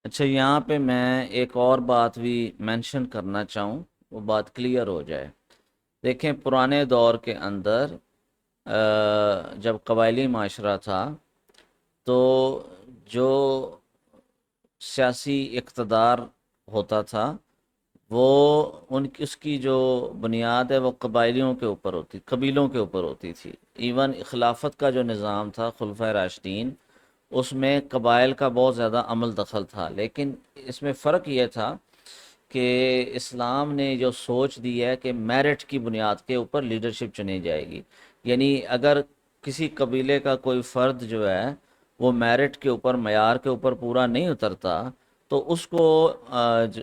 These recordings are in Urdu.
اچھا، یہاں پہ میں ایک اور بات بھی مینشن کرنا چاہوں، وہ بات کلیئر ہو جائے۔ دیکھیں، پرانے دور کے اندر جب قبائلی معاشرہ تھا تو جو سیاسی اقتدار ہوتا تھا وہ اس کی جو بنیاد ہے وہ قبائلیوں کے اوپر ہوتی، قبیلوں کے اوپر ہوتی تھی۔ ایون خلافت کا جو نظام تھا خلفۂ راشدین، اس میں قبائل کا بہت زیادہ عمل دخل تھا، لیکن اس میں فرق یہ تھا کہ اسلام نے جو سوچ دی ہے کہ میرٹ کی بنیاد کے اوپر لیڈرشپ چنی جائے گی، یعنی اگر کسی قبیلے کا کوئی فرد جو ہے وہ میرٹ کے اوپر، معیار کے اوپر پورا نہیں اترتا تو اس کو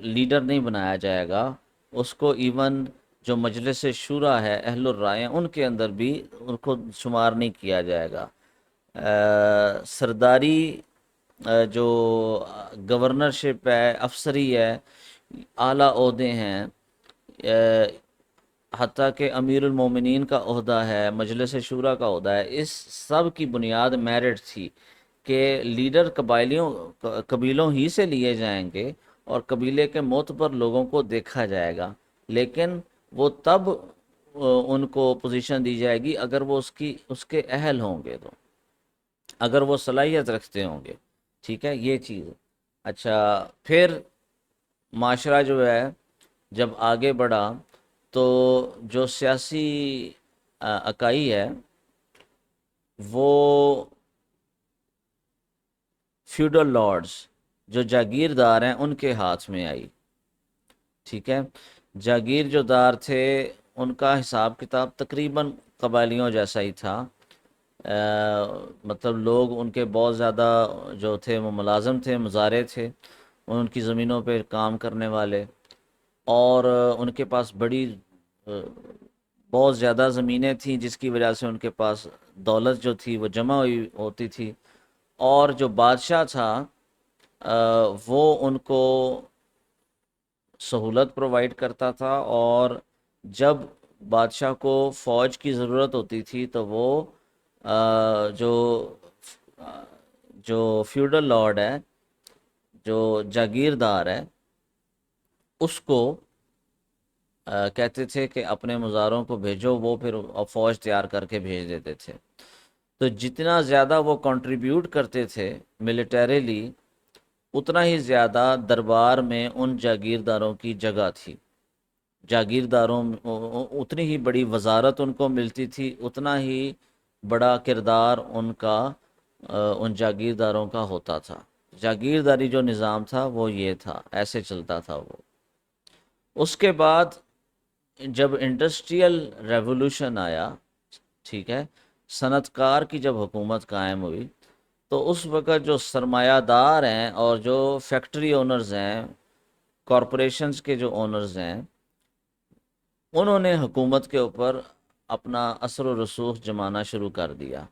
لیڈر نہیں بنایا جائے گا۔ اس کو ایون جو مجلس شورا ہے، اہل الرائے ہیں، ان کے اندر بھی ان کو شمار نہیں کیا جائے گا۔ سرداری، جو گورنرشپ ہے، افسری ہے، اعلیٰ عہدے ہیں، حتیٰ کہ امیر المومنین کا عہدہ ہے، مجلس شورا کا عہدہ ہے، اس سب کی بنیاد میرٹ تھی کہ لیڈر قبیلوں ہی سے لیے جائیں گے اور قبیلے کے معتبر لوگوں کو دیکھا جائے گا، لیکن وہ تب ان کو پوزیشن دی جائے گی اگر وہ اس کے اہل ہوں گے، تو اگر وہ صلاحیت رکھتے ہوں گے۔ ٹھیک ہے، یہ چیز۔ اچھا، پھر معاشرہ جو ہے جب آگے بڑھا تو جو سیاسی اکائی ہے وہ فیوڈل لارڈز، جو جاگیردار ہیں، ان کے ہاتھ میں آئی۔ ٹھیک ہے، جاگیر جو دار تھے ان کا حساب کتاب تقریباً قبائلیوں جیسا ہی تھا۔ مطلب لوگ ان کے بہت زیادہ جو تھے وہ ملازم تھے، مزارع تھے، ان کی زمینوں پہ کام کرنے والے، اور ان کے پاس بہت زیادہ زمینیں تھیں، جس کی وجہ سے ان کے پاس دولت جو تھی وہ جمع ہوئی ہوتی تھی، اور جو بادشاہ تھا وہ ان کو سہولت پرووائڈ کرتا تھا، اور جب بادشاہ کو فوج کی ضرورت ہوتی تھی تو وہ جو فیوڈل لارڈ ہے، جو جاگیردار ہے، اس کو کہتے تھے کہ اپنے مزاروں کو بھیجو، وہ پھر فوج تیار کر کے بھیج دیتے تھے۔ تو جتنا زیادہ وہ کنٹریبیوٹ کرتے تھے ملیٹریلی، اتنا ہی زیادہ دربار میں ان جاگیرداروں کی جگہ تھی۔ جاگیرداروں اتنی ہی بڑی وزارت ان کو ملتی تھی، اتنا ہی بڑا کردار ان کا ان جاگیرداروں کا ہوتا تھا۔ جاگیرداری جو نظام تھا وہ یہ تھا، ایسے چلتا تھا وہ۔ اس کے بعد جب انڈسٹریل ریولوشن آیا، ٹھیک ہے، صنعت کار کی جب حکومت قائم ہوئی، تو اس وقت جو سرمایہ دار ہیں اور جو فیکٹری اونرز ہیں، کارپوریشنز کے جو اونرز ہیں، انہوں نے حکومت کے اوپر اپنا اثر و رسوخ جمانا شروع کر دیا۔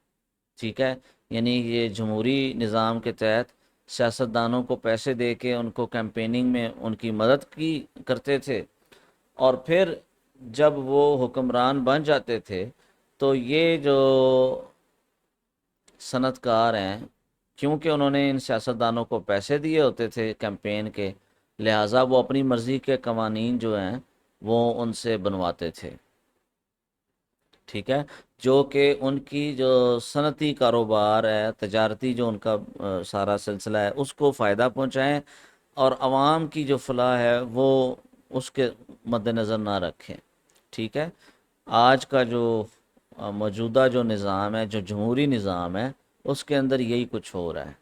ٹھیک ہے، یعنی یہ جمہوری نظام کے تحت سیاستدانوں کو پیسے دے کے ان کو کیمپیننگ میں ان کی مدد کرتے تھے، اور پھر جب وہ حکمران بن جاتے تھے تو یہ جو صنعت کار ہیں، کیونکہ انہوں نے ان سیاستدانوں کو پیسے دیے ہوتے تھے کیمپین کے، لہٰذا وہ اپنی مرضی کے قوانین جو ہیں وہ ان سے بنواتے تھے۔ ٹھیک ہے، جو کہ ان کی جو صنعتی کاروبار ہے، تجارتی جو ان کا سارا سلسلہ ہے، اس کو فائدہ پہنچائیں، اور عوام کی جو فلاح ہے وہ اس کے مد نظر نہ رکھیں۔ ٹھیک ہے، آج کا جو موجودہ جو نظام ہے، جو جمہوری نظام ہے، اس کے اندر یہی کچھ ہو رہا ہے۔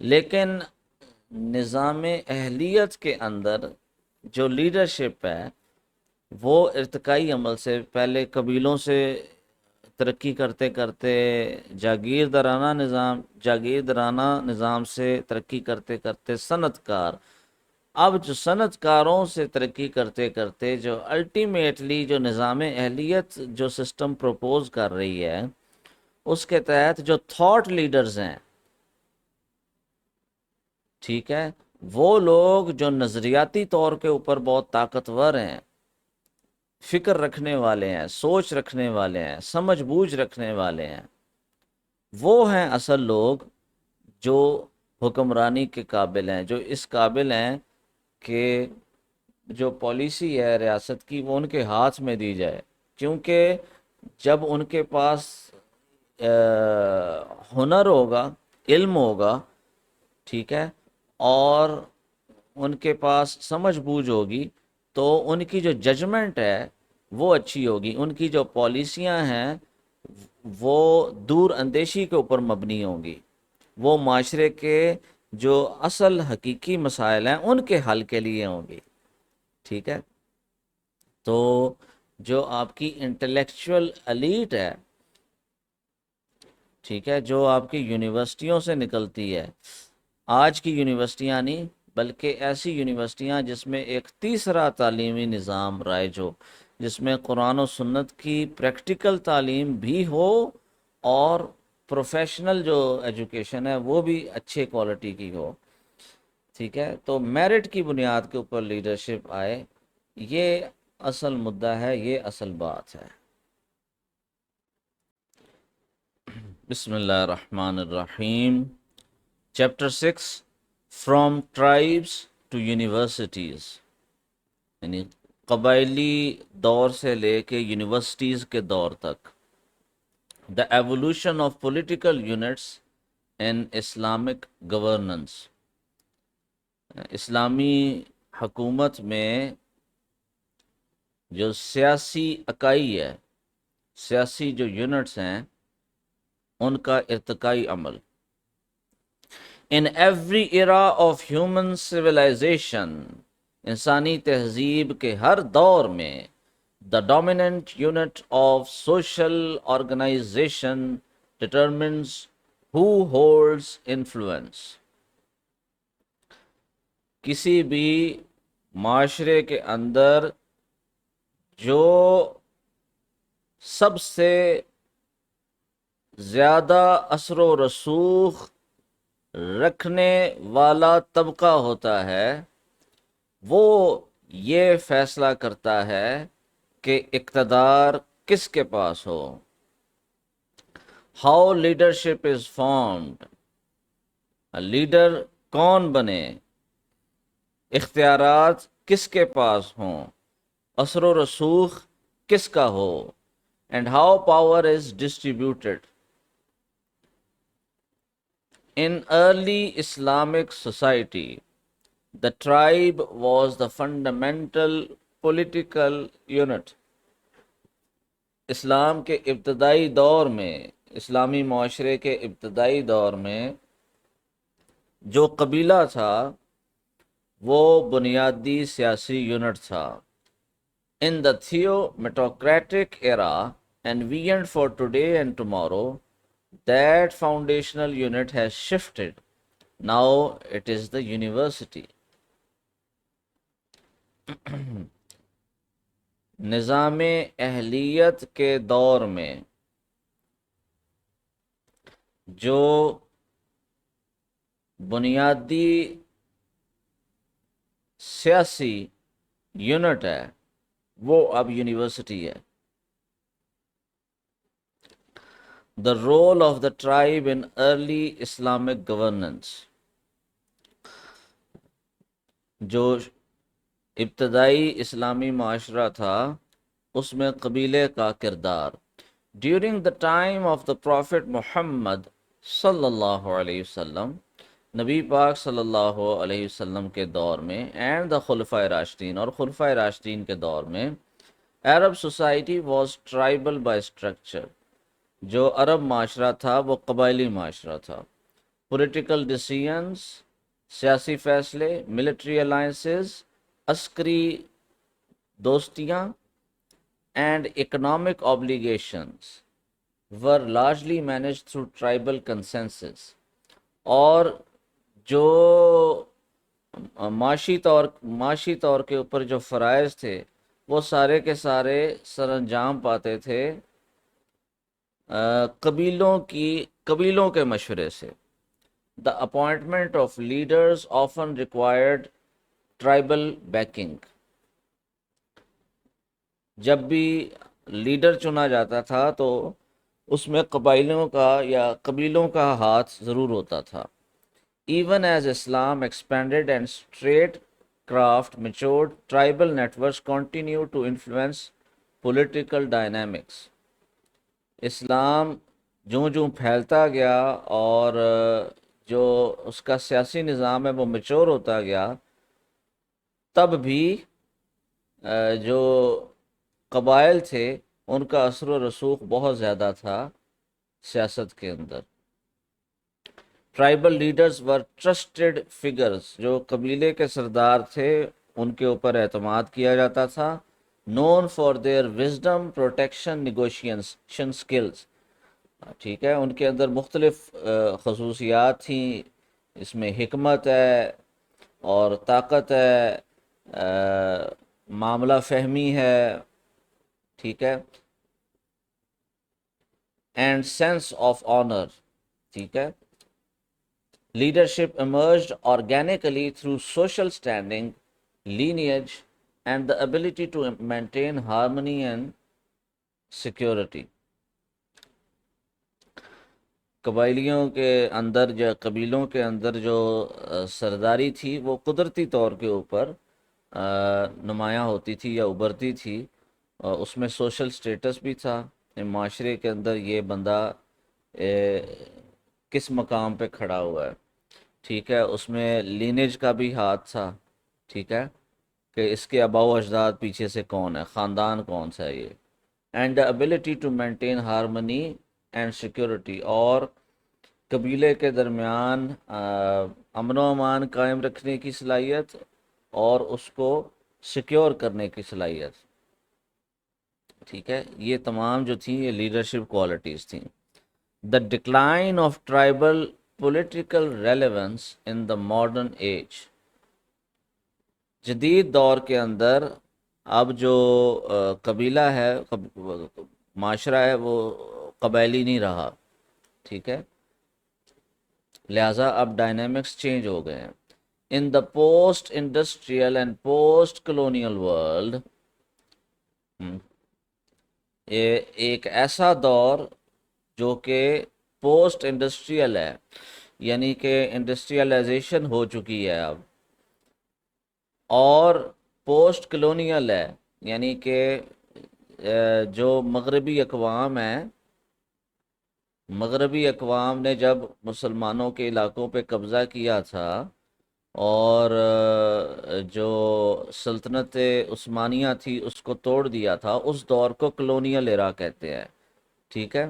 لیکن نظام اہلیت کے اندر جو لیڈرشپ ہے وہ ارتقائی عمل سے پہلے قبیلوں سے ترقی کرتے کرتے جاگیردارانہ نظام سے ترقی کرتے کرتے صنعت کار، اب جو صنعت کاروں سے ترقی کرتے کرتے جو الٹیمیٹلی جو نظام اہلیت جو سسٹم پروپوز کر رہی ہے، اس کے تحت جو تھاٹ لیڈرز ہیں، ٹھیک ہے، وہ لوگ جو نظریاتی طور کے اوپر بہت طاقتور ہیں، فکر رکھنے والے ہیں، سوچ رکھنے والے ہیں، سمجھ بوجھ رکھنے والے ہیں، وہ ہیں اصل لوگ جو حکمرانی کے قابل ہیں، جو اس قابل ہیں کہ جو پالیسی ہے ریاست کی وہ ان کے ہاتھ میں دی جائے، کیونکہ جب ان کے پاس ہنر ہوگا، علم ہوگا، ٹھیک ہے، اور ان کے پاس سمجھ بوجھ ہوگی، تو ان کی جو ججمنٹ ہے وہ اچھی ہوگی، ان کی جو پالیسیاں ہیں وہ دور اندیشی کے اوپر مبنی ہوں گی، وہ معاشرے کے جو اصل حقیقی مسائل ہیں ان کے حل کے لیے ہوں گی، ٹھیک ہے۔ تو جو آپ کی انٹلیکچوئل ایلیٹ ہے، ٹھیک ہے، جو آپ کی یونیورسٹیوں سے نکلتی ہے، آج کی یونیورسٹیاں نہیں بلکہ ایسی یونیورسٹیاں جس میں ایک تیسرا تعلیمی نظام رائج ہو، جس میں قرآن و سنت کی پریکٹیکل تعلیم بھی ہو اور پروفیشنل جو ایجوکیشن ہے وہ بھی اچھے کوالٹی کی ہو، ٹھیک ہے، تو میرٹ کی بنیاد کے اوپر لیڈرشپ آئے، یہ اصل مدعا ہے، یہ اصل بات ہے۔ بسم اللہ الرحمن الرحیم۔ Chapter 6، from tribes to universities, یعنی قبائلی دور سے لے کے یونیورسٹیز کے دور تک، the evolution of political units in Islamic governance, اسلامی حکومت میں جو سیاسی اکائی ہے، سیاسی جو یونٹس ہیں ان کا ارتقائی عمل۔ In every era of human civilization، انسانی تہذیب کے ہر دور میں the dominant unit of social organization determines who holds influence۔ کسی بھی معاشرے کے اندر جو سب سے زیادہ اثر و رسوخ رکھنے والا طبقہ ہوتا ہے، وہ یہ فیصلہ کرتا ہے کہ اقتدار کس کے پاس ہو۔ How leadership is formed, leader کون بنے، اختیارات کس کے پاس ہوں، اثر و رسوخ کس کا ہو، and how power is distributed. In early Islamic society, the tribe was the fundamental political unit۔ اسلام کے ابتدائی دور میں، اسلامی معاشرے کے ابتدائی دور میں جو قبیلہ تھا وہ بنیادی سیاسی یونٹ تھا۔ In the theometocratic era envisioned for today and tomorrow، that foundational unit has shifted۔ Now it is the university۔ نظام اہلیت کے دور میں جو بنیادی سیاسی یونٹ ہے وہ اب یونیورسٹی ہے۔ The role of the tribe in early Islamic governance، جو ابتدائی اسلامی معاشرہ تھا اس میں قبیلے کا کردار۔ During the time of the prophet Muhammad صلی اللہ علیہ وسلم، نبی پاک صلی اللہ علیہ وسلم کے دور میں، اینڈ دا خلفائے راشدین، اور خلفائے راشدین کے دور میں، Arab society was tribal by structure, جو عرب معاشرہ تھا وہ قبائلی معاشرہ تھا۔ پولیٹیکل ڈیسیژنز، سیاسی فیصلے، ملٹری الائنسز، عسکری دوستیاں، and economic obligations were largely managed through tribal consensus۔ اور جو معاشی طور کے اوپر جو فرائض تھے وہ سارے کے سارے سر انجام پاتے تھے قبیلوں کے مشورے سے۔ The appointment of leaders often required tribal backing۔ جب بھی لیڈر چنا جاتا تھا تو اس میں قبائلیوں کا یا قبیلوں کا ہاتھ ضرور ہوتا تھا۔ Even as Islam expanded and statecraft matured, tribal networks continued to influence political dynamics. اسلام جوں جوں پھیلتا گیا اور جو اس کا سیاسی نظام ہے وہ میچور ہوتا گیا، تب بھی جو قبائل تھے ان کا اثر و رسوخ بہت زیادہ تھا سیاست کے اندر. ٹرائبل لیڈرز ور ٹرسٹڈ فگرز، جو قبیلے کے سردار تھے ان کے اوپر اعتماد کیا جاتا تھا. Known for their wisdom protection negotiation skills, ٹھیک ہے، ان کے اندر مختلف خصوصیات تھیں، اس میں حکمت ہے اور طاقت ہے، معاملہ فہمی ہے، ٹھیک ہے، اینڈ سینس آف آنر، ٹھیک ہے. Leadership emerged organically through social standing, lineage and the ability to maintain harmony and security. قبائلیوں کے اندر یا قبیلوں کے اندر جو سرداری تھی وہ قدرتی طور کے اوپر نمایاں ہوتی تھی یا ابھرتی تھی. اس میں سوشل سٹیٹس بھی تھا، معاشرے کے اندر یہ بندہ کس مقام پہ کھڑا ہوا ہے، ٹھیک ہے. اس میں لینیج کا بھی ہاتھ تھا، ٹھیک ہے، کہ اس کے آباء و اجداد پیچھے سے کون ہے، خاندان کون سا ہے یہ. And the ability to maintain harmony and security, اور قبیلے کے درمیان امن و امان قائم رکھنے کی صلاحیت اور اس کو سیکیور کرنے کی صلاحیت، ٹھیک ہے. یہ تمام جو تھیں یہ لیڈرشپ کوالٹیز تھیں. The decline of tribal political relevance in the modern age, جدید دور کے اندر اب جو قبیلہ ہے، معاشرہ ہے، وہ قبائلی نہیں رہا، ٹھیک ہے، لہٰذا اب ڈائنامکس چینج ہو گئے ہیں. In the post industrial and post colonial world, ایک ایسا دور جو کہ پوسٹ انڈسٹریل ہے، یعنی کہ انڈسٹریلائزیشن ہو چکی ہے اب، اور پوسٹ کلونیل ہے، یعنی کہ جو مغربی اقوام ہیں، مغربی اقوام نے جب مسلمانوں کے علاقوں پہ قبضہ کیا تھا اور جو سلطنت عثمانیہ تھی اس کو توڑ دیا تھا، اس دور کو کلونیل ایرا کہتے ہیں، ٹھیک ہے.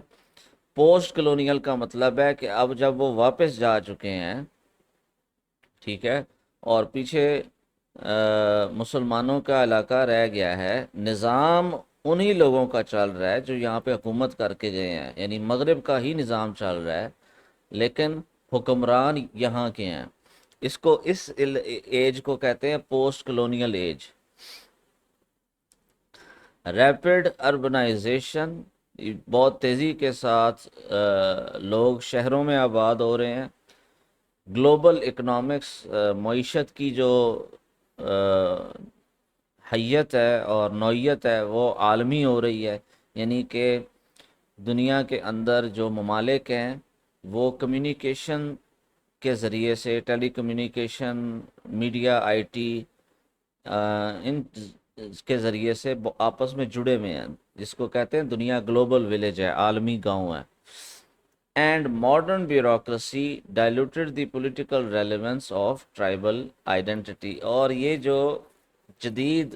پوسٹ کلونیل کا مطلب ہے کہ اب جب وہ واپس جا چکے ہیں، ٹھیک ہے، اور پیچھے مسلمانوں کا علاقہ رہ گیا ہے، نظام انہی لوگوں کا چل رہا ہے جو یہاں پہ حکومت کر کے گئے ہیں، یعنی مغرب کا ہی نظام چل رہا ہے لیکن حکمران یہاں کے ہیں. اس کو اس ایج کو کہتے ہیں post colonial age. Rapid urbanization, بہت تیزی کے ساتھ لوگ شہروں میں آباد ہو رہے ہیں. گلوبل اکنامکس، معیشت کی جو حیت ہے اور نوعیت ہے وہ عالمی ہو رہی ہے، یعنی کہ دنیا کے اندر جو ممالک ہیں وہ کمیونیکیشن کے ذریعے سے، ٹیلی کمیونیکیشن، میڈیا، آئی ٹی، ان کے ذریعے سے آپس میں جڑے ہوئے ہیں، جس کو کہتے ہیں دنیا گلوبل ولیج ہے، عالمی گاؤں ہے. And modern bureaucracy diluted the political relevance of tribal identity, اور یہ جو جدید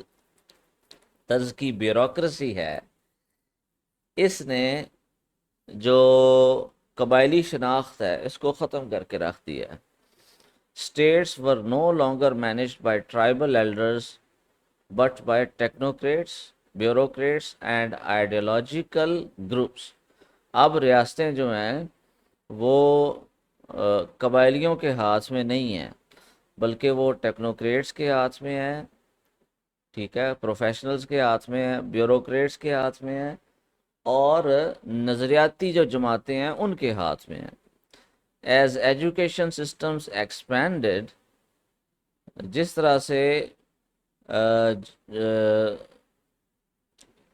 طرز کی بیوروکریسی ہے اس نے جو قبائلی شناخت ہے اس کو ختم کر کے رکھ دیا ہے. States were no longer managed by tribal elders but by technocrats, bureaucrats and ideological groups. اب ریاستیں جو ہیں وہ قبائلیوں کے ہاتھ میں نہیں ہیں بلکہ وہ ٹیکنوکریٹس کے ہاتھ میں ہیں، ٹھیک ہے، پروفیشنلز کے ہاتھ میں ہیں، بیوروکریٹس کے ہاتھ میں ہیں، اور نظریاتی جو جماعتیں ہیں ان کے ہاتھ میں ہیں. ایز ایجوکیشن سسٹمز ایکسپینڈڈ، جس طرح سے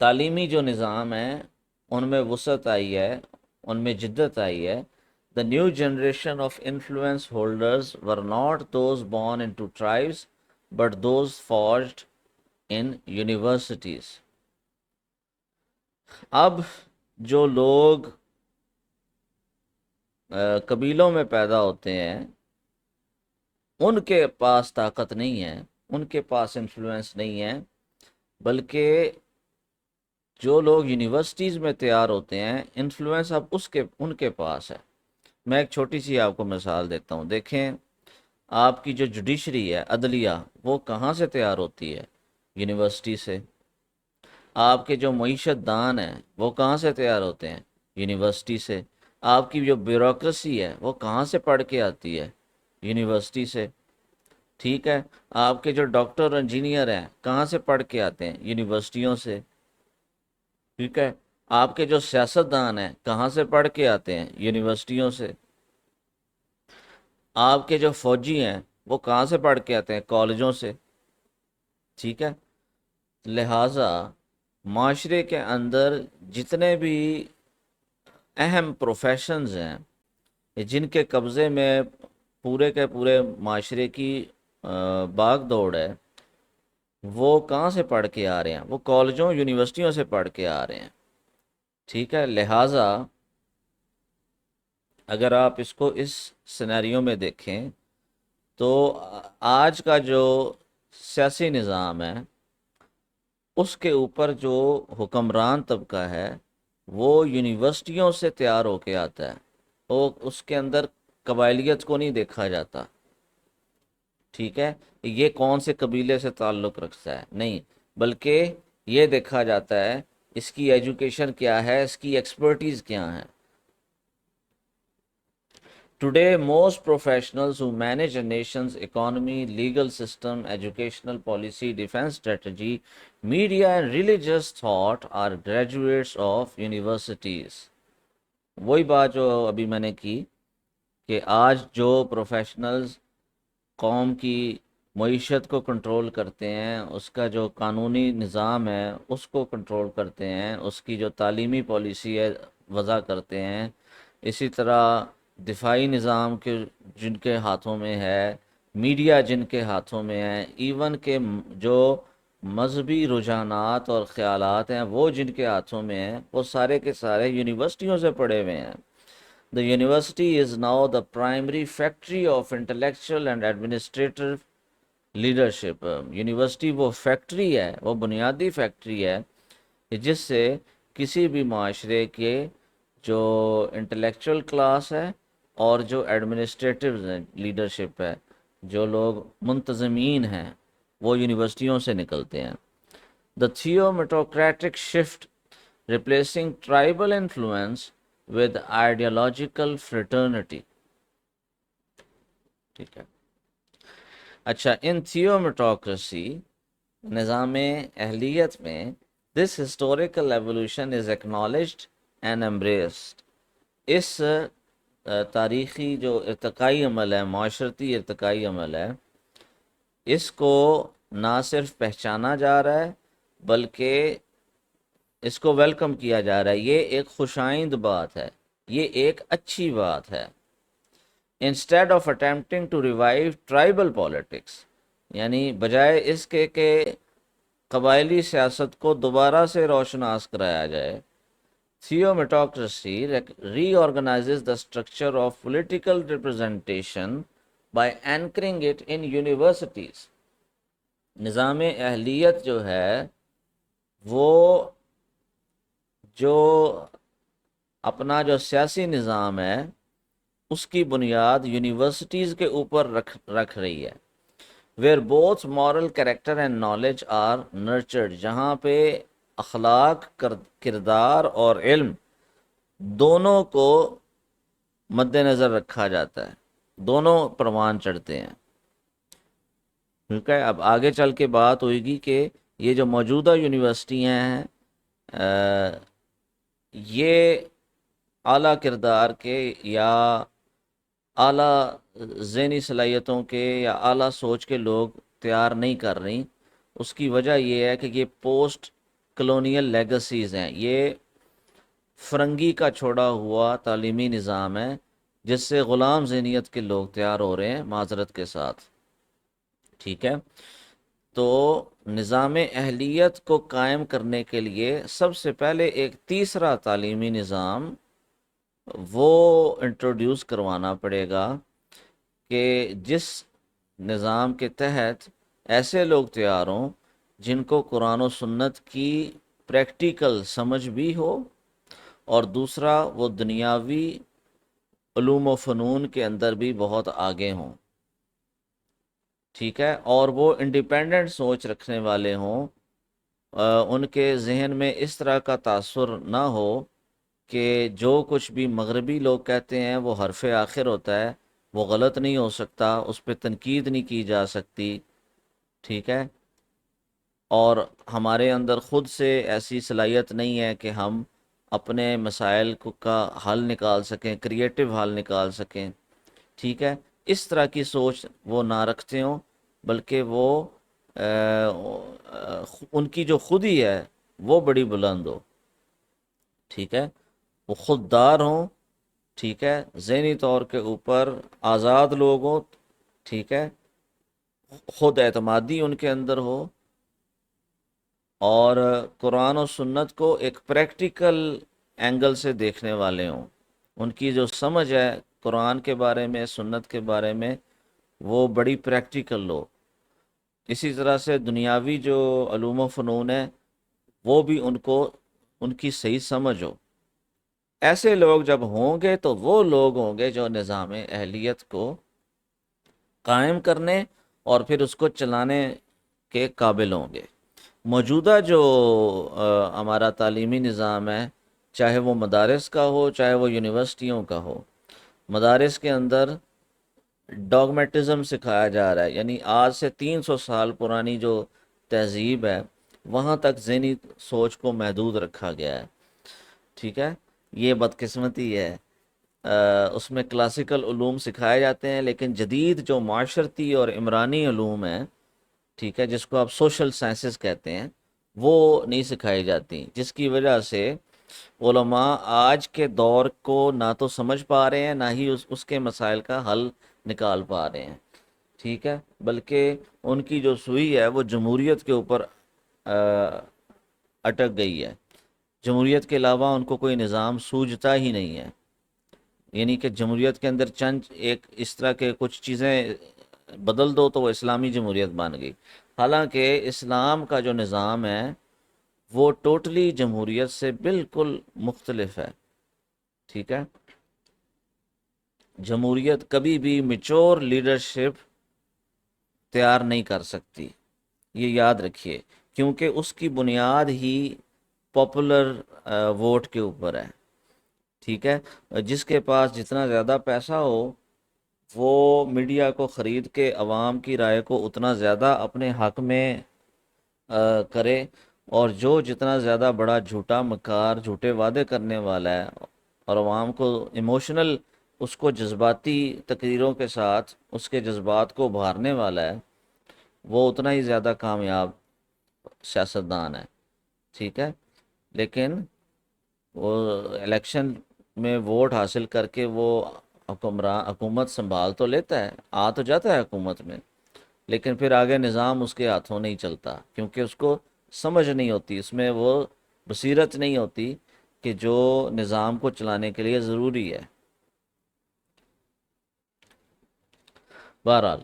تعلیمی جو نظام ہیں ان میں وسعت آئی ہے، ان میں جدت آئی ہے. The new generation of influence holders were not those born into tribes, but those forged in universities. اب جو لوگ قبیلوں میں پیدا ہوتے ہیں ان کے پاس طاقت نہیں ہے، ان کے پاس انفلوئنس نہیں ہے، بلکہ جو لوگ یونیورسٹیز میں تیار ہوتے ہیں انفلوئنس اب ان کے پاس ہے۔ میں ایک چھوٹی سی آپ کو مثال دیتا ہوں، دیکھیں آپ کی جو جوڈیشری ہے، عدلیہ، وہ کہاں سے تیار ہوتی ہے؟ یونیورسٹی سے۔ آپ کے جو معیشت دان ہیں وہ کہاں سے تیار ہوتے ہیں؟ یونیورسٹی سے۔ آپ کی جو بیوروکریسی ہے وہ کہاں سے پڑھ کے آتی ہے؟ یونیورسٹی سے۔ ٹھیک ہے، آپ کے جو ڈاکٹر انجینئر ہیں کہاں سے پڑھ کے آتے ہیں؟ یونیورسٹیوں سے۔ ٹھیک ہے، آپ کے جو سیاستدان ہیں کہاں سے پڑھ کے آتے ہیں؟ یونیورسٹیوں سے۔ آپ کے جو فوجی ہیں وہ کہاں سے پڑھ کے آتے ہیں؟ کالجوں سے۔ ٹھیک ہے، لہٰذا معاشرے کے اندر جتنے بھی اہم پروفیشنز ہیں جن کے قبضے میں پورے کے پورے معاشرے کی باغ دوڑ ہے، وہ کہاں سے پڑھ کے آ رہے ہیں؟ وہ کالجوں یونیورسٹیوں سے پڑھ کے آ رہے ہیں۔ ٹھیک ہے، لہٰذا اگر آپ اس کو اس سینیریو میں دیکھیں تو آج کا جو سیاسی نظام ہے اس کے اوپر جو حکمران طبقہ ہے وہ یونیورسٹیوں سے تیار ہو کے آتا ہے، وہ اس کے اندر قبائلیت کو نہیں دیکھا جاتا۔ ٹھیک ہے، یہ کون سے قبیلے سے تعلق رکھتا ہے نہیں، بلکہ یہ دیکھا جاتا ہے اس کی ایجوکیشن کیا ہے، اس کی ایکسپرٹیز کیا ہے۔ Today, most professionals who manage a nation's economy, legal system, educational policy, defense strategy, media and religious thought are graduates of universities. وہی بات جو ابھی میں نے کی کہ آج جو پروفیشنلز قوم کی معیشت کو کنٹرول کرتے ہیں، اس کا جو قانونی نظام ہے اس کو کنٹرول کرتے ہیں، اس کی جو تعلیمی پالیسی ہے وضع کرتے ہیں، اسی طرح دفاعی نظام کے جن کے ہاتھوں میں ہے، میڈیا جن کے ہاتھوں میں ہے، ایون کہ جو مذہبی رجحانات اور خیالات ہیں وہ جن کے ہاتھوں میں ہیں، وہ سارے کے سارے یونیورسٹیوں سے پڑھے ہوئے ہیں۔ The university is now the primary factory of intellectual and administrative leadership. University وہ فیکٹری ہے، وہ بنیادی فیکٹری ہے جس سے کسی بھی معاشرے کے جو انٹلیکچوئل کلاس ہے اور جو ایڈمنسٹریٹو لیڈرشپ ہے، جو لوگ منتظمین ہیں، وہ یونیورسٹیوں سے نکلتے ہیں۔ The theometocratic shift replacing tribal influence with ideological fraternity. ٹھیک ہے، اچھا، ان تھیومیٹوکریسی نظام اہلیت میں this historical evolution is acknowledged and embraced. اس تاریخی جو ارتقائی عمل ہے، معاشرتی ارتقائی عمل ہے، اس کو نہ صرف پہچانا جا رہا ہے بلکہ اس کو ویلکم کیا جا رہا ہے۔ یہ ایک خوشائند بات ہے، یہ ایک اچھی بات ہے۔ Instead of attempting to revive tribal politics، یعنی بجائے اس کے کہ قبائلی سیاست کو دوبارہ سے روشناس کرایا جائے، theometocracy reorganizes the structure of political representation by anchoring it in universities. نظام اہلیت جو ہے وہ جو اپنا جو سیاسی نظام ہے اس کی بنیاد یونیورسٹیز کے اوپر رکھ رہی ہے۔ where both moral character and knowledge are nurtured، جہاں پہ اخلاق، کردار اور علم دونوں کو مد نظر رکھا جاتا ہے، دونوں پروان چڑھتے ہیں۔ ٹھیک ہے، اب آگے چل کے بات ہوئے گی کہ یہ جو موجودہ یونیورسٹیاں ہیں یہ اعلیٰ کردار کے یا اعلیٰ ذہنی صلاحیتوں کے یا اعلیٰ سوچ کے لوگ تیار نہیں کر رہی۔ اس کی وجہ یہ ہے کہ یہ پوسٹ کلونیل لیگسیز ہیں، یہ فرنگی کا چھوڑا ہوا تعلیمی نظام ہے جس سے غلام ذہنیت کے لوگ تیار ہو رہے ہیں معذرت کے ساتھ، ٹھیک ہے۔ تو نظام اہلیت کو قائم کرنے کے لیے سب سے پہلے ایک تیسرا تعلیمی نظام وہ انٹروڈیوس کروانا پڑے گا کہ جس نظام کے تحت ایسے لوگ تیار ہوں جن کو قرآن و سنت کی پریکٹیکل سمجھ بھی ہو، اور دوسرا وہ دنیاوی علوم و فنون کے اندر بھی بہت آگے ہوں، ٹھیک ہے، اور وہ انڈیپینڈنٹ سوچ رکھنے والے ہوں، ان کے ذہن میں اس طرح کا تاثر نہ ہو کہ جو کچھ بھی مغربی لوگ کہتے ہیں وہ حرف آخر ہوتا ہے، وہ غلط نہیں ہو سکتا، اس پہ تنقید نہیں کی جا سکتی، ٹھیک ہے، اور ہمارے اندر خود سے ایسی صلاحیت نہیں ہے کہ ہم اپنے مسائل کا حل نکال سکیں، کریٹو حل نکال سکیں، ٹھیک ہے، اس طرح کی سوچ وہ نہ رکھتے ہوں، بلکہ وہ ان کی جو خودی ہے وہ بڑی بلند ہو، ٹھیک ہے، وہ خوددار ہوں، ٹھیک ہے، ذہنی طور کے اوپر آزاد لوگ ہوں، ٹھیک ہے، خود اعتمادی ان کے اندر ہو، اور قرآن و سنت کو ایک پریکٹیکل اینگل سے دیکھنے والے ہوں، ان کی جو سمجھ ہے قرآن کے بارے میں، سنت کے بارے میں، وہ بڑی پریکٹیکل ہو۔ اسی طرح سے دنیاوی جو علوم و فنون ہے وہ بھی ان کو ان کی صحیح سمجھ ہو۔ ایسے لوگ جب ہوں گے تو وہ لوگ ہوں گے جو نظام اہلیت کو قائم کرنے اور پھر اس کو چلانے کے قابل ہوں گے۔ موجودہ جو ہمارا تعلیمی نظام ہے، چاہے وہ مدارس کا ہو چاہے وہ یونیورسٹیوں کا ہو، مدارس کے اندر ڈاگمیٹزم سکھایا جا رہا ہے، یعنی آج سے 300 سال پرانی جو تہذیب ہے وہاں تک ذہنی سوچ کو محدود رکھا گیا ہے، ٹھیک ہے، یہ بدقسمتی ہے۔ اس میں کلاسیکل علوم سکھائے جاتے ہیں، لیکن جدید جو معاشرتی اور عمرانی علوم ہیں، ٹھیک ہے، جس کو آپ سوشل سائنسز کہتے ہیں، وہ نہیں سکھائی جاتی، جس کی وجہ سے علماء آج کے دور کو نہ تو سمجھ پا رہے ہیں، نہ ہی اس کے مسائل کا حل نکال پا رہے ہیں، ٹھیک ہے، بلکہ ان کی جو سوئی ہے وہ جمہوریت کے اوپر اٹک گئی ہے، جمہوریت کے علاوہ ان کو کوئی نظام سوجھتا ہی نہیں ہے، یعنی کہ جمہوریت کے اندر چند ایک اس طرح کے کچھ چیزیں بدل دو تو وہ اسلامی جمہوریت بن گئی، حالانکہ اسلام کا جو نظام ہے وہ ٹوٹلی جمہوریت سے بالکل مختلف ہے، ٹھیک ہے، جمہوریت کبھی بھی میچور لیڈرشپ تیار نہیں کر سکتی، یہ یاد رکھیے، کیونکہ اس کی بنیاد ہی پاپولر ووٹ کے اوپر ہے، ٹھیک ہے، جس کے پاس جتنا زیادہ پیسہ ہو وہ میڈیا کو خرید کے عوام کی رائے کو اتنا زیادہ اپنے حق میں کرے، اور جو جتنا زیادہ بڑا جھوٹا مکار جھوٹے وعدے کرنے والا ہے اور عوام کو ایموشنل، اس کو جذباتی تقریروں کے ساتھ اس کے جذبات کو ابھارنے والا ہے، وہ اتنا ہی زیادہ کامیاب سیاستدان ہے، ٹھیک ہے، لیکن وہ الیکشن میں ووٹ حاصل کر کے وہ حکومت سنبھال تو لیتا ہے، آ تو جاتا ہے حکومت میں، لیکن پھر آگے نظام اس کے ہاتھوں نہیں چلتا، کیونکہ اس کو سمجھ نہیں ہوتی، اس میں وہ بصیرت نہیں ہوتی کہ جو نظام کو چلانے کے لیے ضروری ہے۔ بہرحال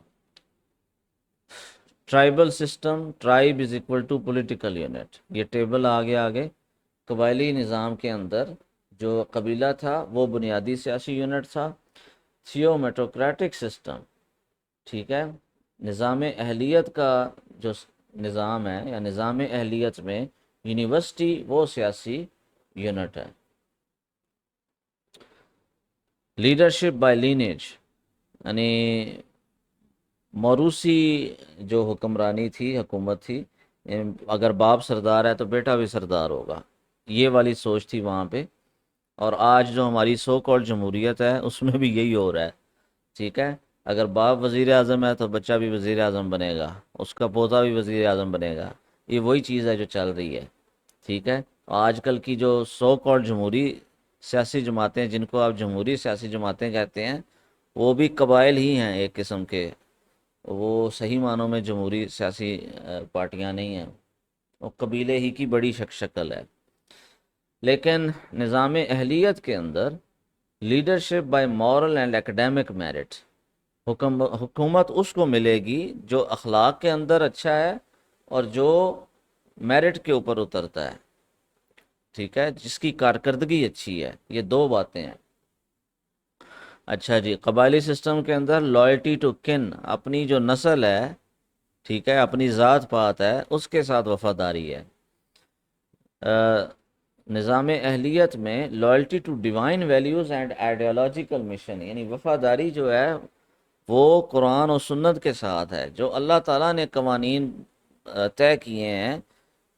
tribal system, tribe is equal to political unit, یہ ٹیبل آگے قبائلی نظام کے اندر جو قبیلہ تھا وہ بنیادی سیاسی یونٹ تھا، تھیومیٹوکریٹک سسٹم، ٹھیک ہے، نظام اہلیت کا جو نظام ہے یا نظام اہلیت میں یونیورسٹی وہ سیاسی یونٹ ہے۔ لیڈرشپ بائی لینیج، یعنی موروثی جو حکمرانی تھی، حکومت تھی، اگر باپ سردار ہے تو بیٹا بھی سردار ہوگا، یہ والی سوچ تھی وہاں پہ، اور آج جو ہماری سو کالڈ جمہوریت ہے اس میں بھی یہی ہو رہا ہے، ٹھیک ہے، اگر باپ وزیر اعظم ہے تو بچہ بھی وزیر اعظم بنے گا، اس کا پوتا بھی وزیر اعظم بنے گا، یہ وہی چیز ہے جو چل رہی ہے، ٹھیک ہے، آج کل کی جو سو کالڈ جمہوری سیاسی جماعتیں جن کو آپ جمہوری سیاسی جماعتیں کہتے ہیں وہ بھی قبائل ہی ہیں ایک قسم کے، وہ صحیح معنوں میں جمہوری سیاسی پارٹیاں نہیں ہیں، وہ قبیلے ہی کی بڑی شکل ہے۔ لیکن نظام اہلیت کے اندر leadership by moral and academic merit, حکومت اس کو ملے گی جو اخلاق کے اندر اچھا ہے اور جو میرٹ کے اوپر اترتا ہے، ٹھیک ہے، جس کی کارکردگی اچھی ہے، یہ دو باتیں ہیں۔ اچھا جی، قبائلی سسٹم کے اندر لائلٹی ٹو کن، اپنی جو نسل ہے، ٹھیک ہے، اپنی ذات پات ہے، اس کے ساتھ وفاداری ہے۔ نظام اہلیت میں loyalty to divine values and ideological mission, یعنی وفاداری جو ہے وہ قرآن و سنت کے ساتھ ہے، جو اللہ تعالیٰ نے قوانین طے کیے ہیں،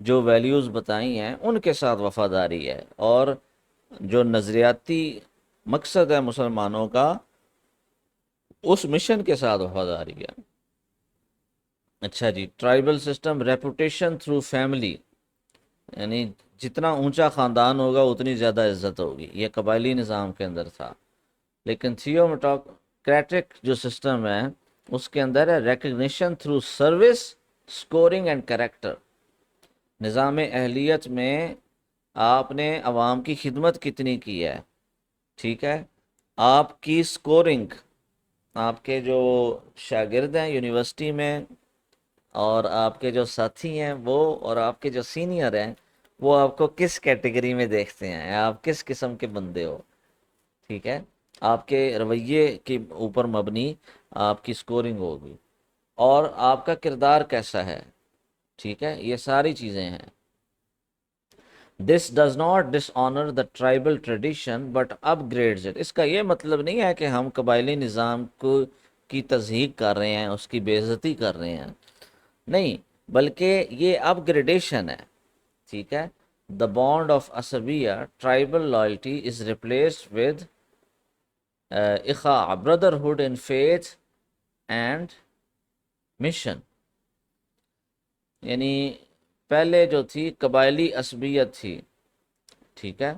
جو ویلیوز بتائی ہیں، ان کے ساتھ وفاداری ہے، اور جو نظریاتی مقصد ہے مسلمانوں کا اس مشن کے ساتھ وفاداری ہے۔ اچھا جی، tribal system reputation through family, یعنی جتنا اونچا خاندان ہوگا اتنی زیادہ عزت ہوگی، یہ قبائلی نظام کے اندر تھا۔ لیکن تھیومیٹوکریٹک جو سسٹم ہے اس کے اندر ہے recognition through service, scoring and character. نظام اہلیت میں آپ نے عوام کی خدمت کتنی کی ہے، ٹھیک ہے، آپ کی اسکورنگ، آپ کے جو شاگرد ہیں یونیورسٹی میں اور آپ کے جو ساتھی ہیں وہ، اور آپ کے جو سینئر ہیں وہ آپ کو کس کیٹیگری میں دیکھتے ہیں، آپ کس قسم کے بندے ہو، ٹھیک ہے، آپ کے رویے کے اوپر مبنی آپ کی سکورنگ ہوگی، اور آپ کا کردار کیسا ہے، ٹھیک ہے، یہ ساری چیزیں ہیں۔ This does not dishonour the tribal tradition but upgrades it, اس کا یہ مطلب نہیں ہے کہ ہم قبائلی نظام کو کی تضحیق کر رہے ہیں، اس کی بے عزتی کر رہے ہیں، نہیں، بلکہ یہ اپ گریڈیشن ہے، ٹھیک ہے۔ دا بانڈ آف عصبیہ tribal loyalty is replaced with اخا brotherhood in faith and mission, یعنی پہلے جو تھی قبائلی عصبیت تھی، ٹھیک ہے،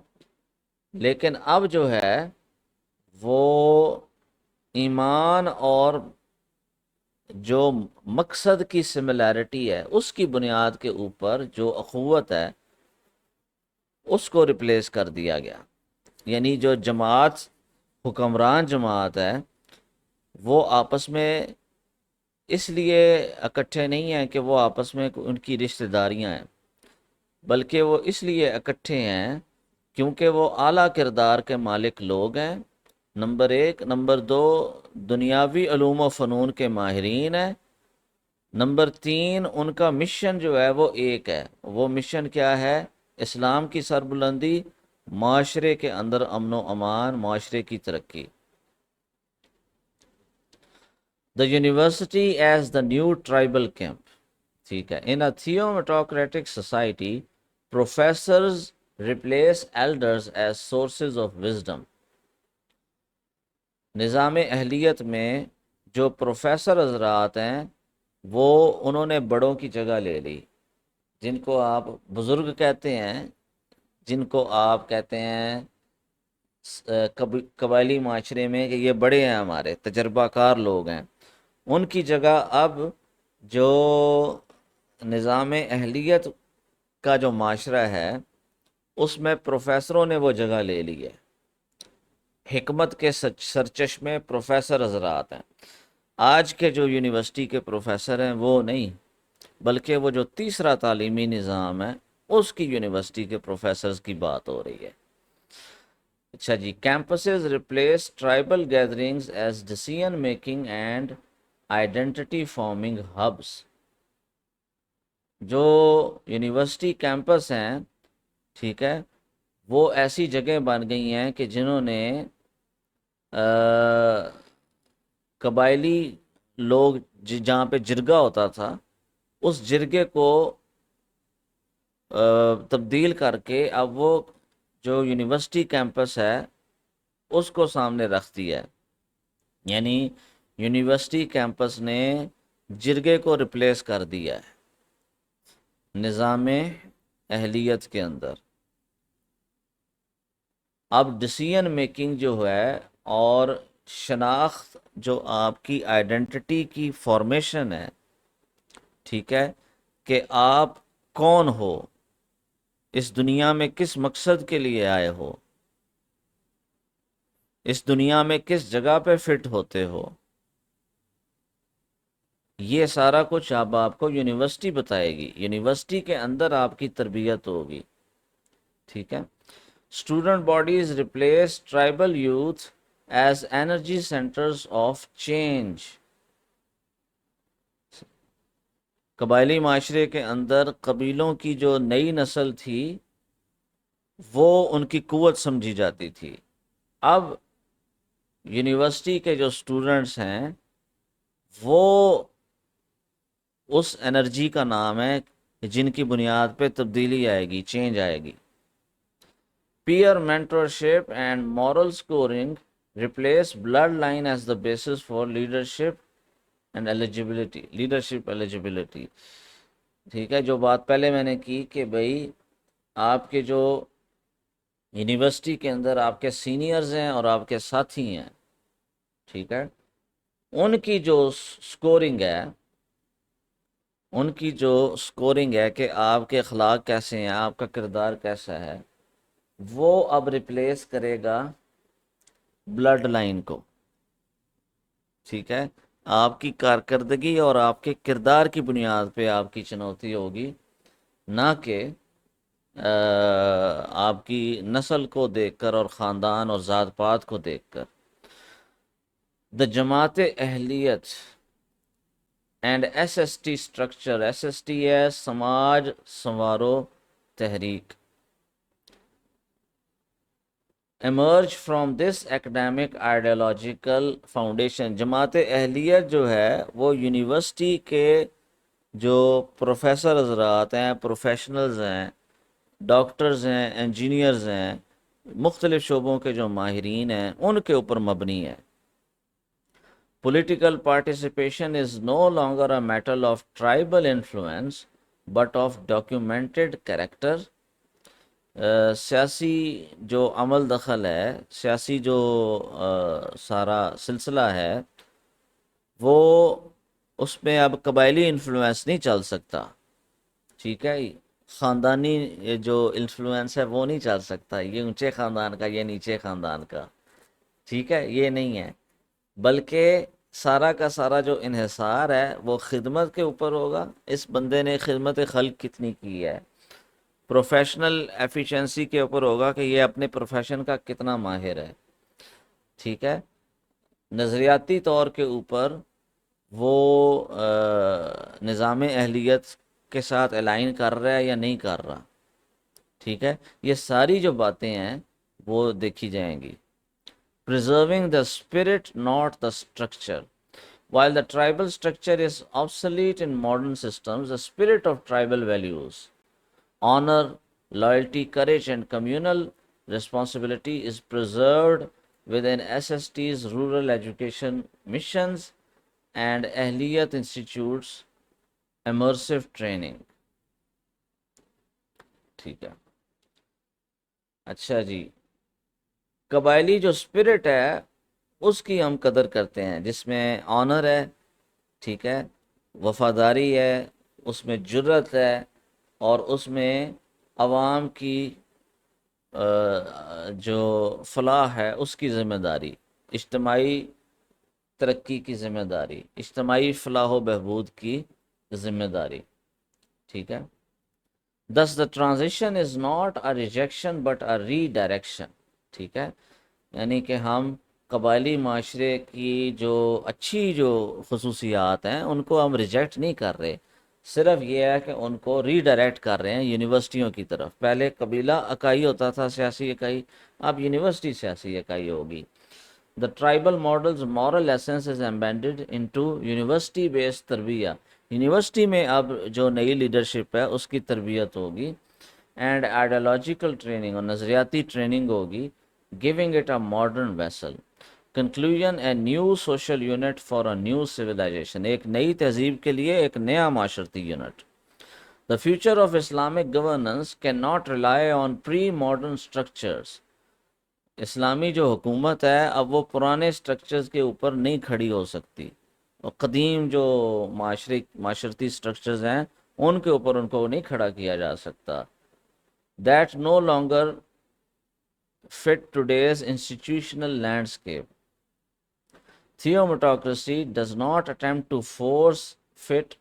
لیکن اب جو ہے وہ ایمان اور جو مقصد کی سملیرٹی ہے اس کی بنیاد کے اوپر جو اخوت ہے اس کو ریپلیس کر دیا گیا، یعنی جو جماعت، حکمران جماعت ہے، وہ آپس میں اس لیے اکٹھے نہیں ہیں کہ وہ آپس میں ان کی رشتہ داریاں ہیں، بلکہ وہ اس لیے اکٹھے ہیں کیونکہ وہ اعلیٰ کردار کے مالک لوگ ہیں، نمبر ایک، نمبر دو دنیاوی علوم و فنون کے ماہرین ہیں، نمبر تین ان کا مشن جو ہے وہ ایک ہے، وہ مشن کیا ہے؟ اسلام کی سربلندی، معاشرے کے اندر امن و امان، معاشرے کی ترقی۔ The university as the new tribal camp, ٹھیک ہے، in a theomeritocratic society professors replace elders as sources of wisdom. نظام اہلیت میں جو پروفیسر حضرات ہیں وہ انہوں نے بڑوں کی جگہ لے لی، جن کو آپ بزرگ کہتے ہیں، جن کو آپ کہتے ہیں قبائلی معاشرے میں کہ یہ بڑے ہیں، ہمارے تجربہ کار لوگ ہیں، ان کی جگہ اب جو نظام اہلیت کا جو معاشرہ ہے اس میں پروفیسروں نے وہ جگہ لے لی ہے، حکمت کے سرچشمے پروفیسر حضرات ہیں۔ آج کے جو یونیورسٹی کے پروفیسر ہیں وہ نہیں، بلکہ وہ جو تیسرا تعلیمی نظام ہے اس کی یونیورسٹی کے پروفیسرز کی بات ہو رہی ہے۔ اچھا جی، campuses replace tribal gatherings as decision making and identity forming hubs. جو یونیورسٹی کیمپس ہیں، ٹھیک ہے، وہ ایسی جگہیں بن گئی ہیں کہ جنہوں نے قبائلی لوگ جہاں پہ جرگہ ہوتا تھا اس جرگے کو تبدیل کر کے اب وہ جو یونیورسٹی کیمپس ہے اس کو سامنے رکھ دیا ہے، یعنی یونیورسٹی کیمپس نے جرگے کو ریپلیس کر دیا ہے نظام اہلیت کے اندر۔ اب ڈسیزن میکنگ جو ہے اور شناخت جو آپ کی آئیڈینٹی کی فارمیشن ہے، ٹھیک ہے، کہ آپ کون ہو، اس دنیا میں کس مقصد کے لیے آئے ہو، اس دنیا میں کس جگہ پہ فٹ ہوتے ہو، یہ سارا کچھ اب آپ کو یونیورسٹی بتائے گی، یونیورسٹی کے اندر آپ کی تربیت ہوگی، ٹھیک ہے۔ Student bodies replace tribal youth as energy centres of change. قبائلی معاشرے کے اندر قبیلوں کی جو نئی نسل تھی وہ ان کی قوت سمجھی جاتی تھی۔ اب یونیورسٹی کے جو اسٹوڈنٹس ہیں وہ اس انرجی کا نام ہے جن کی بنیاد پہ تبدیلی آئے گی، چینج آئے گی۔ Peer mentorship and moral scoring replace bloodline as the basis for leadership and eligibility, leadership eligibility, ٹھیک ہے۔ جو بات پہلے میں نے کی کہ بھائی آپ کے جو یونیورسٹی کے اندر آپ کے سینئرز ہیں اور آپ کے ساتھی ہیں، ٹھیک ہے، ان کی جو سکورنگ ہے، ان کی جو سکورنگ ہے کہ آپ کے اخلاق کیسے ہیں، آپ کا کردار کیسا ہے، وہ اب ریپلیس کرے گا بلڈ لائن کو، ٹھیک ہے۔ آپ کی کارکردگی اور آپ کے کردار کی بنیاد پہ آپ کی چنوتی ہوگی، نہ کہ آپ کی نسل کو دیکھ کر اور خاندان اور ذات پات کو دیکھ کر۔ دا جماعت اہلیت and S S T structure, S S T ہے سماج سنوارو تحریک، emerge from this academic ideological foundation. جماعت اہلیت جو ہے وہ یونیورسٹی کے جو پروفیسر حضرات ہیں، پروفیشنلز ہیں، ڈاکٹرز ہیں، انجینئرز ہیں، مختلف شعبوں کے جو ماہرین ہیں، ان کے اوپر مبنی ہے۔ Political participation is no longer a matter of tribal influence but of documented character۔ سیاسی جو عمل دخل ہے، سیاسی جو سارا سلسلہ ہے، وہ اس میں اب قبائلی انفلوئنس نہیں چل سکتا، ٹھیک ہے، خاندانی جو انفلوئنس ہے وہ نہیں چل سکتا، یہ اونچے خاندان کا، یہ نیچے خاندان کا، ٹھیک ہے، یہ نہیں ہے، بلکہ سارا کا سارا جو انحصار ہے وہ خدمت کے اوپر ہوگا۔ اس بندے نے خدمت خلق کتنی کی ہے، پروفیشنل ایفیشنسی کے اوپر ہوگا کہ یہ اپنے پروفیشن کا کتنا ماہر ہے، ٹھیک ہے۔ نظریاتی طور کے اوپر وہ نظام اہلیت کے ساتھ الائن کر رہا ہے یا نہیں کر رہا، ٹھیک ہے، یہ ساری جو باتیں ہیں وہ دیکھی جائیں گی۔ Preserving the spirit, not the structure۔ While the tribal structure is obsolete in modern systems, the spirit of tribal values, honor, loyalty, courage, and communal responsibility is preserved within SST's rural education missions and Ahliyat Institute's immersive training۔ ٹھیک ہے، اچھا جی، قبائلی جو اسپرٹ ہے اس کی ہم قدر کرتے ہیں، جس میں آنر ہے، ٹھیک ہے، وفاداری ہے، اس میں جرت ہے، اور اس میں عوام کی جو فلاح ہے اس کی ذمہ داری، اجتماعی ترقی کی ذمہ داری، اجتماعی فلاح و بہبود کی ذمہ داری، ٹھیک ہے۔ Thus the transition is not a rejection but a redirection، ٹھیک ہے، یعنی کہ ہم قبائلی معاشرے کی جو اچھی جو خصوصیات ہیں ان کو ہم ریجیکٹ نہیں کر رہے، صرف یہ ہے کہ ان کو ری ڈائریکٹ کر رہے ہیں یونیورسٹیوں کی طرف۔ پہلے قبیلہ اکائی ہوتا تھا، سیاسی اکائی، اب یونیورسٹی سیاسی اکائی ہوگی۔ The tribal model's moral essence is embedded into university based تربیہ، یونیورسٹی میں اب جو نئی لیڈرشپ ہے اس کی تربیت ہوگی، اینڈ آئیڈیالوجیکل ٹریننگ، اور نظریاتی ٹریننگ ہوگی، giving it a modern vessel۔ Conclusion: a new social unit for a new civilization، ایک نئی تہذیب کے لیے ایک نیا معاشرتی unit. The future of Islamic governance cannot rely on pre-modern structures اسلامی جو حکومت ہے اب وہ پرانے سٹرکچرز کے اوپر نہیں کھڑی ہو سکتی، اور قدیم جو معاشرتی سٹرکچرز ہیں ان کے اوپر ان کو نہیں کھڑا کیا جا سکتا. That no longer fit today's institutional landscape. Theomotocracy does not attempt to force fit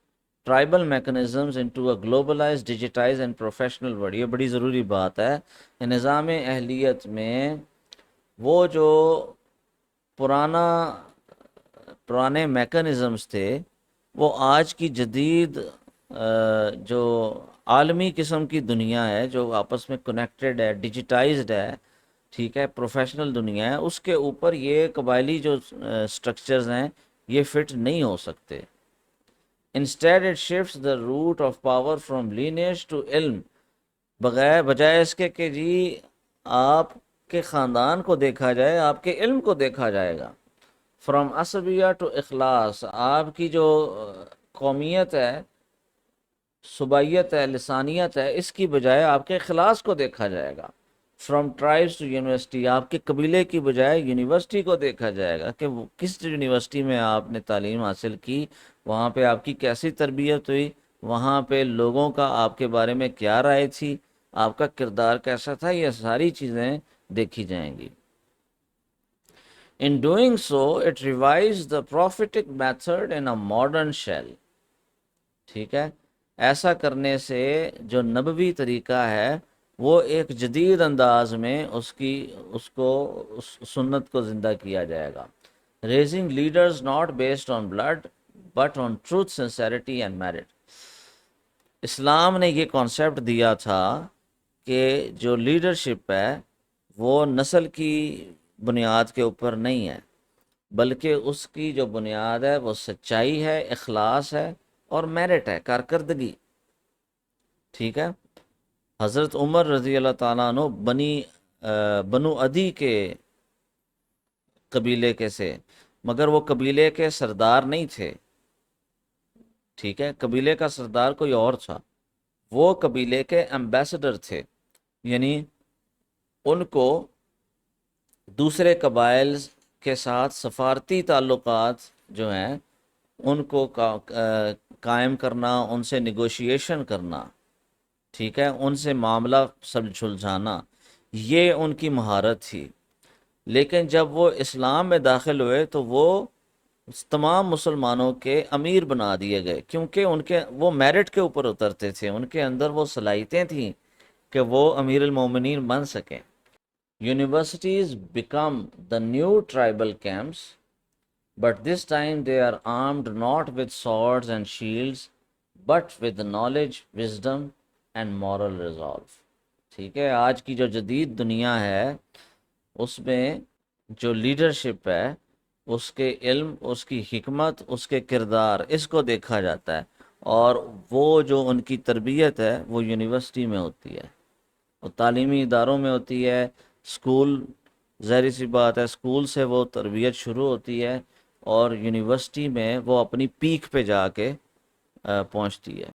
tribal mechanisms into a globalized, digitized and professional world. یہ بڑی ضروری بات ہے کہ نظام اہلیت میں وہ جو پرانے میکانزمز تھے وہ آج کی جدید جو عالمی قسم کی دنیا ہے جو آپس میں کنیکٹڈ ہے، ڈیجیٹائزڈ ہے، ٹھیک ہے، پروفیشنل دنیا ہے، اس کے اوپر یہ قبائلی جو سٹرکچرز ہیں یہ فٹ نہیں ہو سکتے. Instead it shifts the root of power from lineage to علم. بجائے اس کے کہ جی آپ کے خاندان کو دیکھا جائے، آپ کے علم کو دیکھا جائے گا. فرام عصبیہ ٹو اخلاص. آپ کی جو قومیت ہے، صوبائیت ہے، لسانیت ہے، اس کی بجائے آپ کے اخلاص کو دیکھا جائے گا. From tribes to university. آپ کے قبیلے کی بجائے یونیورسٹی کو دیکھا جائے گا کہ وہ کس یونیورسٹی میں آپ نے تعلیم حاصل کی، وہاں پہ آپ کی کیسی تربیت ہوئی، وہاں پہ لوگوں کا آپ کے بارے میں کیا رائے تھی، آپ کا کردار کیسا تھا، یہ ساری چیزیں دیکھی جائیں گی. In doing so, it revives the prophetic method in a modern shell. ٹھیک ہے، ایسا کرنے سے جو نبوی طریقہ ہے وہ ایک جدید انداز میں اس سنت کو زندہ کیا جائے گا. Raising leaders not based on blood but on truth, sincerity and merit. Islam نے یہ کانسیپٹ دیا تھا کہ جو لیڈرشپ ہے وہ نسل کی بنیاد کے اوپر نہیں ہے، بلکہ اس کی جو بنیاد ہے وہ سچائی ہے، اخلاص ہے اور میرٹ ہے، کارکردگی. ٹھیک ہے. حضرت عمر رضی اللہ تعالیٰ عنہ بنو عدی کے قبیلے کے سے، مگر وہ قبیلے کے سردار نہیں تھے. ٹھیک ہے، قبیلے کا سردار کوئی اور تھا، وہ قبیلے کے ایمبیسڈر تھے، یعنی ان کو دوسرے قبائل کے ساتھ سفارتی تعلقات جو ہیں ان کو قائم کرنا، ان سے نیگوشیشن کرنا، ٹھیک ہے، ان سے معاملہ سلجھانا، یہ ان کی مہارت تھی. لیکن جب وہ اسلام میں داخل ہوئے تو وہ تمام مسلمانوں کے امیر بنا دیے گئے، کیونکہ وہ میرٹ کے اوپر اترتے تھے، ان کے اندر وہ صلاحیتیں تھیں کہ وہ امیر المومنین بن سکیں. Universities become the new tribal camps, but this time they are armed not with swords and shields, but with knowledge, wisdom and moral resolve. ٹھیک ہے، آج کی جو جدید دنیا ہے اس میں جو لیڈرشپ ہے اس کے علم، اس کی حکمت، اس کے کردار، اس کو دیکھا جاتا ہے، اور وہ جو ان کی تربیت ہے وہ یونیورسٹی میں ہوتی ہے، وہ تعلیمی اداروں میں ہوتی ہے. اسکول، ظاہری سی بات ہے، اسکول سے وہ تربیت شروع ہوتی ہے اور یونیورسٹی میں وہ اپنی پیک پہ جا کے پہنچتی ہے.